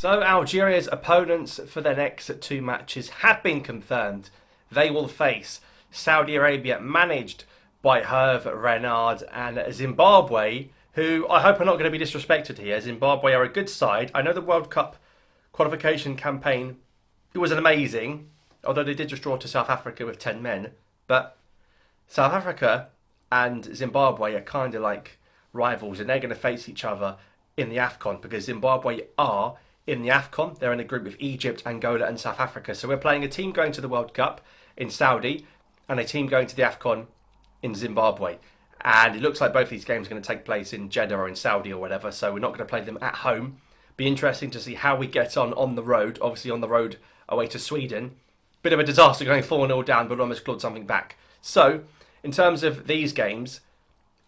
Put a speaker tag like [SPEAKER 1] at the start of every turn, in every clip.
[SPEAKER 1] So Algeria's opponents for their next two matches have been confirmed. They will face Saudi Arabia, managed by Hervé Renard, and Zimbabwe, who I hope are not going to be disrespected here. Zimbabwe are a good side. I know the World Cup qualification campaign, it was amazing, although they did just draw to South Africa with 10 men. But South Africa and Zimbabwe are kind of like rivals, and they're going to face each other in the AFCON because Zimbabwe are in the AFCON. They're in a group with Egypt, Angola and South Africa. So we're playing a team going to the World Cup in Saudi and a team going to the AFCON in Zimbabwe. And it looks like both these games are going to take place in Jeddah or in Saudi or whatever. So we're not going to play them at home. Be interesting to see how we get on the road. Obviously on the road away to Sweden. Bit of a disaster going 4-0 down, but almost clawed something back. So in terms of these games,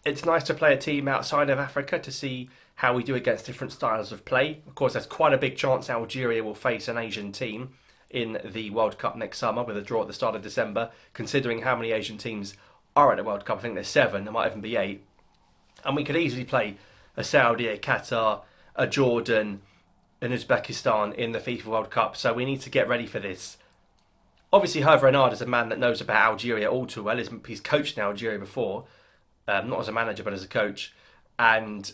[SPEAKER 1] it's nice to play a team outside of Africa to see how we do against different styles of play. Of course, there's quite a big chance Algeria will face an Asian team in the World Cup next summer with a draw at the start of December, considering how many Asian teams are at the World Cup. I think there's 7, there might even be 8. And we could easily play a Saudi, a Qatar, a Jordan, an Uzbekistan in the FIFA World Cup. So we need to get ready for this. Obviously, Hervé Renard is a man that knows about Algeria all too well. He's coached in Algeria before, not as a manager, but as a coach. And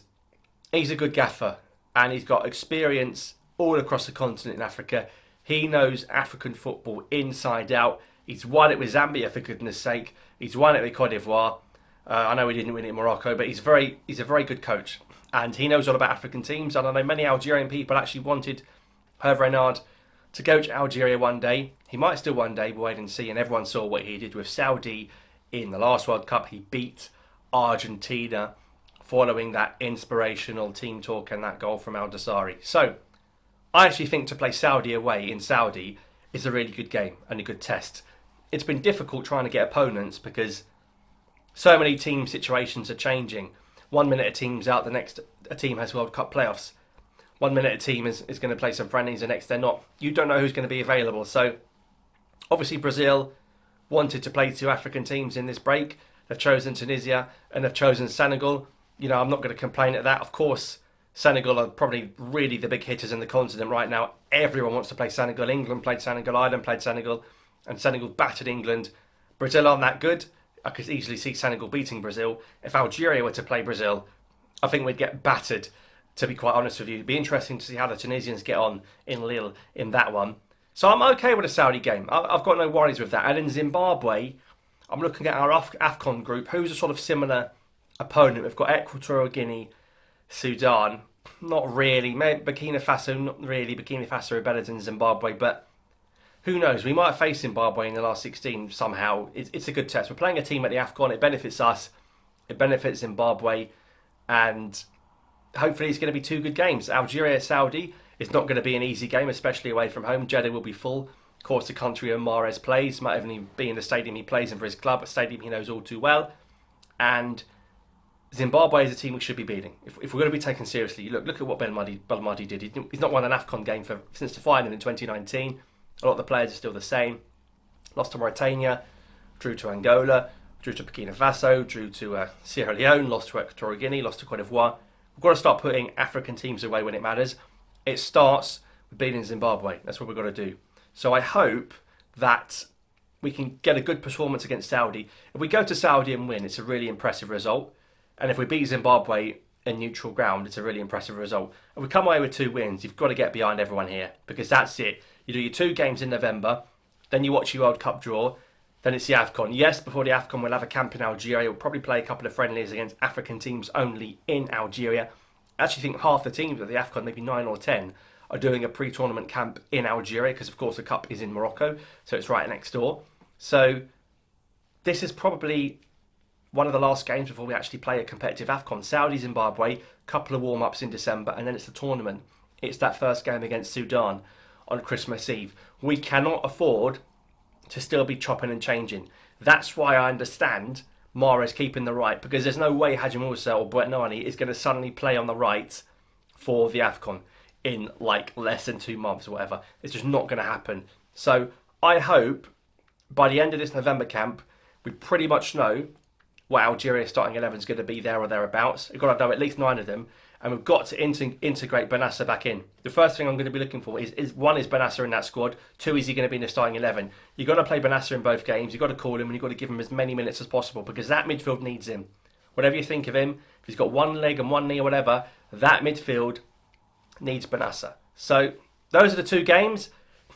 [SPEAKER 1] he's a good gaffer, and he's got experience all across the continent in Africa. He knows African football inside out. He's won it with Zambia, for goodness sake. He's won it with Cote d'Ivoire. I know he didn't win it in Morocco, but he's a very good coach. And he knows all about African teams. And I know many Algerian people actually wanted Hervé Renard to coach Algeria one day. He might still one day, we'll wait and see. And everyone saw what he did with Saudi in the last World Cup. He beat Argentina following that inspirational team talk and that goal from Al Dosari. So I actually think to play Saudi away in Saudi is a really good game and a good test. It's been difficult trying to get opponents because so many team situations are changing. 1 minute a team's out, the next a team has World Cup playoffs. 1 minute a team is going to play some friendlies, the next they're not. You don't know who's going to be available. So obviously Brazil wanted to play 2 African teams in this break. They've chosen Tunisia and they've chosen Senegal. You know, I'm not going to complain at that. Of course, Senegal are probably really the big hitters in the continent right now. Everyone wants to play Senegal. England played Senegal, Ireland played Senegal, and Senegal battered England. Brazil aren't that good. I could easily see Senegal beating Brazil. If Algeria were to play Brazil, I think we'd get battered, to be quite honest with you. It'd be interesting to see how the Tunisians get on in Lille in that one. So I'm okay with a Saudi game. I've got no worries with that. And in Zimbabwe, I'm looking at our AFCON group. Who's a sort of similar opponent? We've got Equatorial Guinea, Sudan. Not really. Maybe Burkina Faso, not really. Burkina Faso are better than Zimbabwe, but who knows? We might face Zimbabwe in the last 16 somehow. It's a good test. We're playing a team at the AFCON. It benefits us. It benefits Zimbabwe. And hopefully it's going to be 2 good games. Algeria, Saudi is not going to be an easy game, especially away from home. Jeddah will be full. Of course, the country where Mahrez plays. Might even be in the stadium he plays in for his club. A stadium he knows all too well. And Zimbabwe is a team we should be beating. If we're going to be taken seriously, look at what Belmadi did. He's not won an AFCON game since the final in 2019. A lot of the players are still the same. Lost to Mauritania, drew to Angola, drew to Burkina Faso, drew to Sierra Leone, lost to Equatorial Guinea, lost to Cote d'Ivoire. We've got to start putting African teams away when it matters. It starts with beating Zimbabwe. That's what we've got to do. So I hope that we can get a good performance against Saudi. If we go to Saudi and win, it's a really impressive result. And if we beat Zimbabwe in neutral ground, it's a really impressive result. And we come away with 2 wins, you've got to get behind everyone here because that's it. You do your 2 games in November, then you watch your World Cup draw, then it's the AFCON. Yes, before the AFCON we'll have a camp in Algeria. We'll probably play a couple of friendlies against African teams only in Algeria. I actually think half the teams at the AFCON, maybe 9 or 10, are doing a pre-tournament camp in Algeria because of course the cup is in Morocco, so it's right next door. So this is probably one of the last games before we actually play a competitive AFCON. Saudi, Zimbabwe, couple of warm-ups in December, and then it's the tournament. It's that first game against Sudan on Christmas Eve. We cannot afford to still be chopping and changing. That's why I understand Mahrez keeping the right, because there's no way Haji Musa or Buetnani is going to suddenly play on the right for the AFCON in like less than 2 months or whatever. It's just not going to happen. So I hope by the end of this November camp, we pretty much know what Algeria's starting 11 is going to be there or thereabouts. We've got to know at least 9 of them. and we've got to integrate Benassa back in. The first thing I'm going to be looking for is one, is Benassa in that squad? Two, is he going to be in the starting 11? You've got to play Benassa in both games. You've got to call him and you've got to give him as many minutes as possible because that midfield needs him. Whatever you think of him, if he's got one leg and one knee or whatever, that midfield needs Benassa. So those are the two games.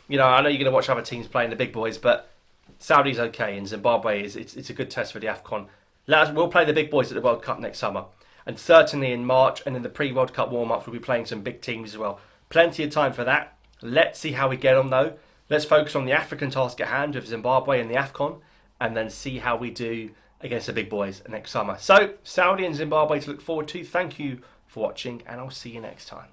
[SPEAKER 1] You know, I know you're going to watch other teams playing the big boys, but Saudi's okay and Zimbabwe it's a good test for the AFCON. We'll play the big boys at the World Cup next summer. And certainly in March and in the pre-World Cup warm-ups, we'll be playing some big teams as well. Plenty of time for that. Let's see how we get on though. Let's focus on the African task at hand with Zimbabwe and the AFCON, and then see how we do against the big boys next summer. So, Saudi and Zimbabwe to look forward to. Thank you for watching, and I'll see you next time.